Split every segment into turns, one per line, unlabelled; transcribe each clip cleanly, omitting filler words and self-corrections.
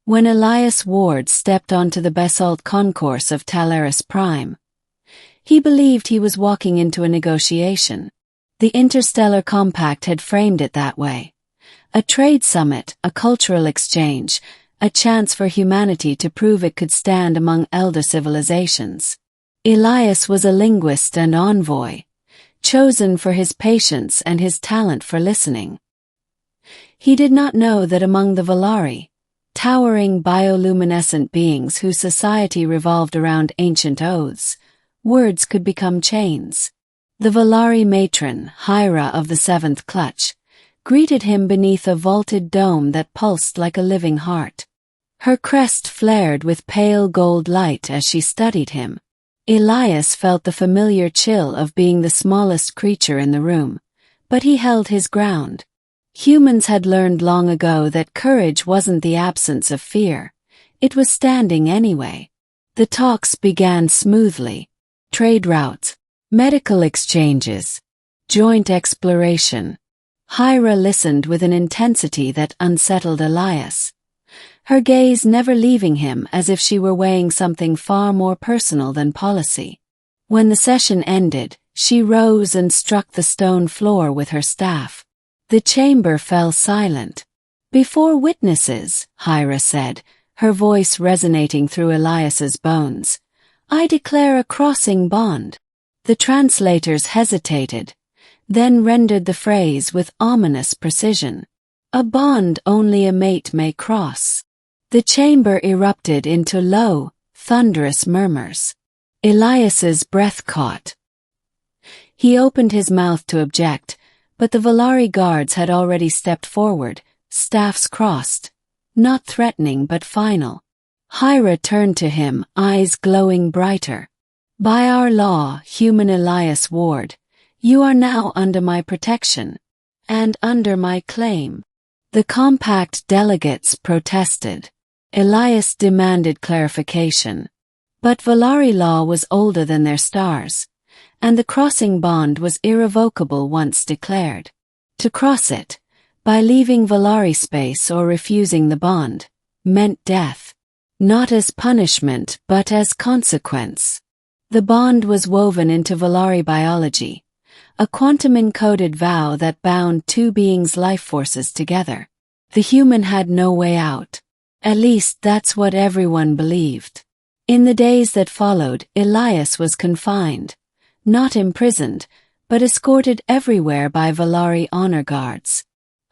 When Elias Ward stepped onto the basalt concourse of Talaris Prime, he believed he was walking into a negotiation. The Interstellar Compact had framed it that way. A trade summit, a cultural exchange, a chance for humanity to prove it could stand among elder civilizations. Elias was a linguist and envoy, chosen for his patience and his talent for listening. He did not know that among the Valari, towering bioluminescent beings whose society revolved around ancient oaths, words could become chains. The Valari matron, Hyra of the Seventh Clutch, greeted him beneath a vaulted dome that pulsed like a living heart. Her crest flared with pale gold light as she studied him. Elias felt the familiar chill of being the smallest creature in the room, but he held his ground. Humans had learned long ago that courage wasn't the absence of fear. It was standing anyway. The talks began smoothly. Trade routes, medical exchanges, joint exploration. Hyra listened with an intensity that unsettled Elias, her gaze never leaving him as if she were weighing something far more personal than policy. When the session ended, she rose and struck the stone floor with her staff. The chamber fell silent. "Before witnesses," Hyra said, her voice resonating through Elias's bones, "I declare a crossing bond." The translators hesitated, then rendered the phrase with ominous precision. "A bond only a mate may cross." The chamber erupted into low, thunderous murmurs. Elias's breath caught. He opened his mouth to object, but the Valari guards had already stepped forward, staffs crossed, not threatening but final. Hyra turned to him, eyes glowing brighter. "By our law, human Elias Ward, you are now under my protection, and under my claim." The compact delegates protested. Elias demanded clarification. But Valari law was older than their stars, and the crossing bond was irrevocable once declared. To cross it, by leaving Valari space or refusing the bond, meant death, not as punishment but as consequence. The bond was woven into Valari biology, a quantum-encoded vow that bound two beings' life forces together. The human had no way out. At least that's what everyone believed. In the days that followed, Elias was confined, not imprisoned, but escorted everywhere by Valari honor guards.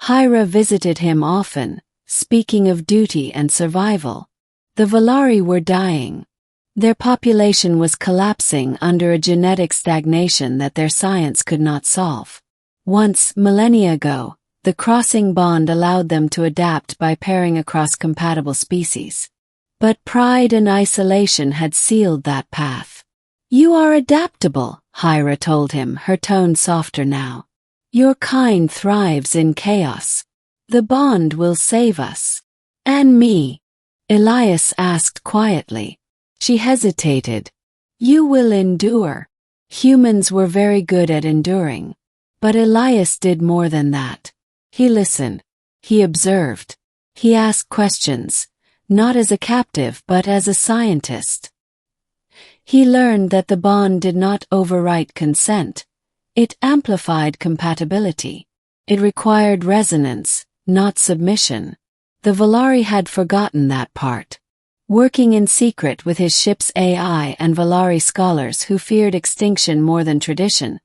Hyra visited him often, speaking of duty and survival. The Valari were dying. Their population was collapsing under a genetic stagnation that their science could not solve. Once, millennia ago, the crossing bond allowed them to adapt by pairing across compatible species. But pride and isolation had sealed that path. "You are adaptable," Hyra told him, her tone softer now. "Your kind thrives in chaos. The bond will save us." "And me?" Elias asked quietly. She hesitated. "You will endure." Humans were very good at enduring. But Elias did more than that. He listened. He observed. He asked questions, not as a captive but as a scientist. He learned that the bond did not overwrite consent. It amplified compatibility. It required resonance, not submission. The Valari had forgotten that part. Working in secret with his ship's AI and Valari scholars who feared extinction more than tradition,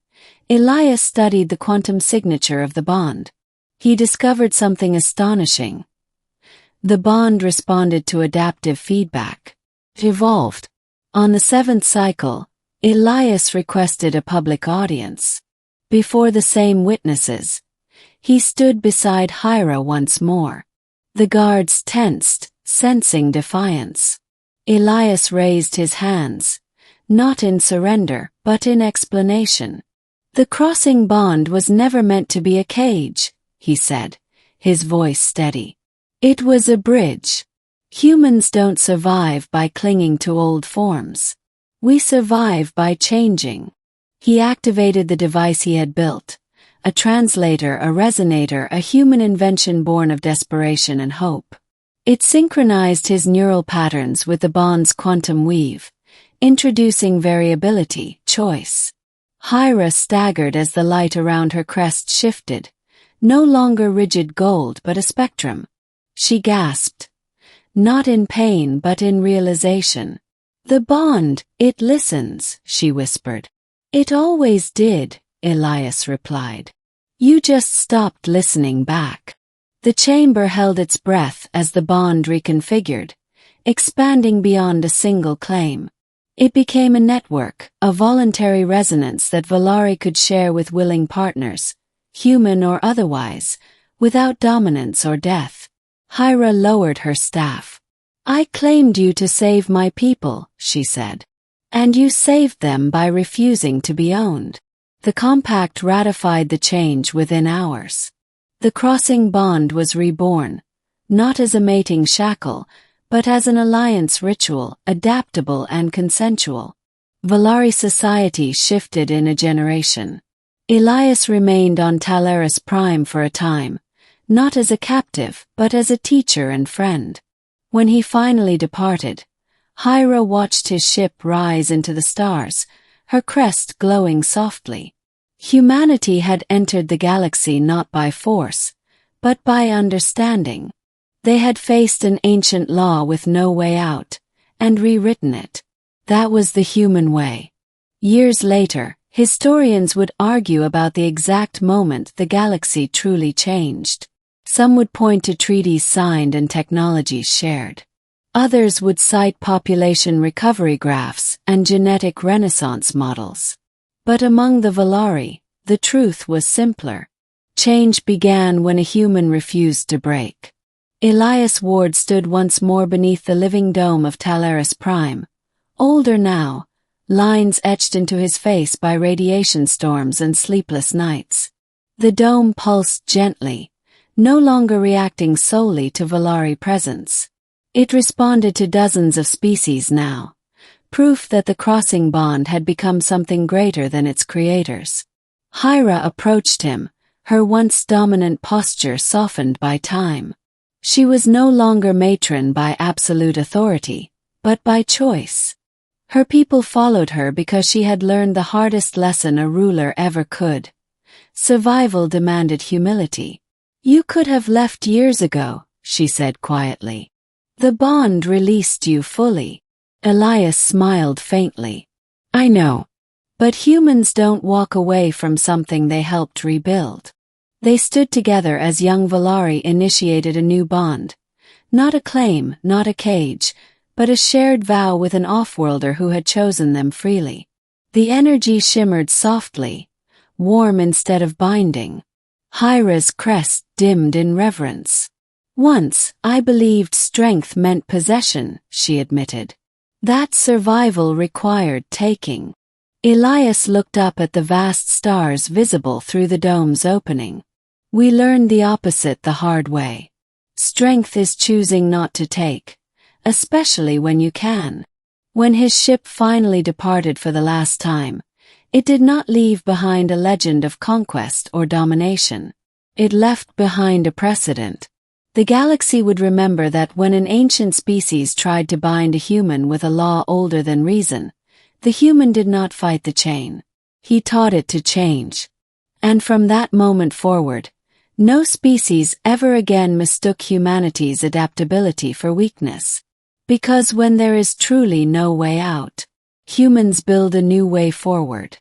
Elias studied the quantum signature of the bond. He discovered something astonishing. The bond responded to adaptive feedback. It evolved. On the seventh cycle, Elias requested a public audience. Before the same witnesses, he stood beside Hyra once more. The guards tensed, sensing defiance. Elias raised his hands, not in surrender, but in explanation. "The crossing bond was never meant to be a cage," he said, his voice steady. "It was a bridge. Humans don't survive by clinging to old forms. We survive by changing." He activated the device he had built, a translator, a resonator, a human invention born of desperation and hope. It synchronized his neural patterns with the bond's quantum weave, introducing variability, choice. Hira staggered as the light around her crest shifted, no longer rigid gold but a spectrum. She gasped, not in pain but in realization. "The bond, it listens," she whispered. "It always did," Elias replied. "You just stopped listening back." The chamber held its breath as the bond reconfigured, expanding beyond a single claim. It became a network, a voluntary resonance that Valari could share with willing partners, human or otherwise, without dominance or death. Hira lowered her staff. "I claimed you to save my people," she said. "And you saved them by refusing to be owned." The compact ratified the change within hours. The crossing bond was reborn, not as a mating shackle, but as an alliance ritual, adaptable and consensual. Valari society shifted in a generation. Elias remained on Talaris Prime for a time, not as a captive, but as a teacher and friend. When he finally departed, Hira watched his ship rise into the stars, her crest glowing softly. Humanity had entered the galaxy not by force, but by understanding. They had faced an ancient law with no way out, and rewritten it. That was the human way. Years later, historians would argue about the exact moment the galaxy truly changed. Some would point to treaties signed and technologies shared. Others would cite population recovery graphs and genetic renaissance models. But among the Valari, the truth was simpler. Change began when a human refused to break. Elias Ward stood once more beneath the living dome of Talaris Prime. Older now, lines etched into his face by radiation storms and sleepless nights. The dome pulsed gently, no longer reacting solely to Valari presence. It responded to dozens of species now, proof that the crossing bond had become something greater than its creators. Hira approached him, her once dominant posture softened by time. She was no longer matron by absolute authority, but by choice. Her people followed her because she had learned the hardest lesson a ruler ever could. Survival demanded humility. "You could have left years ago," she said quietly. "The bond released you fully." Elias smiled faintly. "I know. But humans don't walk away from something they helped rebuild." They stood together as young Valari initiated a new bond. Not a claim, not a cage, but a shared vow with an offworlder who had chosen them freely. The energy shimmered softly, warm instead of binding. Hira's crest dimmed in reverence. "Once, I believed strength meant possession," she admitted. "That survival required taking." Elias looked up at the vast stars visible through the dome's opening. "We learned the opposite the hard way. Strength is choosing not to take, especially when you can." When his ship finally departed for the last time, it did not leave behind a legend of conquest or domination. It left behind a precedent. The galaxy would remember that when an ancient species tried to bind a human with a law older than reason, the human did not fight the chain. He taught it to change. And from that moment forward, no species ever again mistook humanity's adaptability for weakness. Because when there is truly no way out, humans build a new way forward.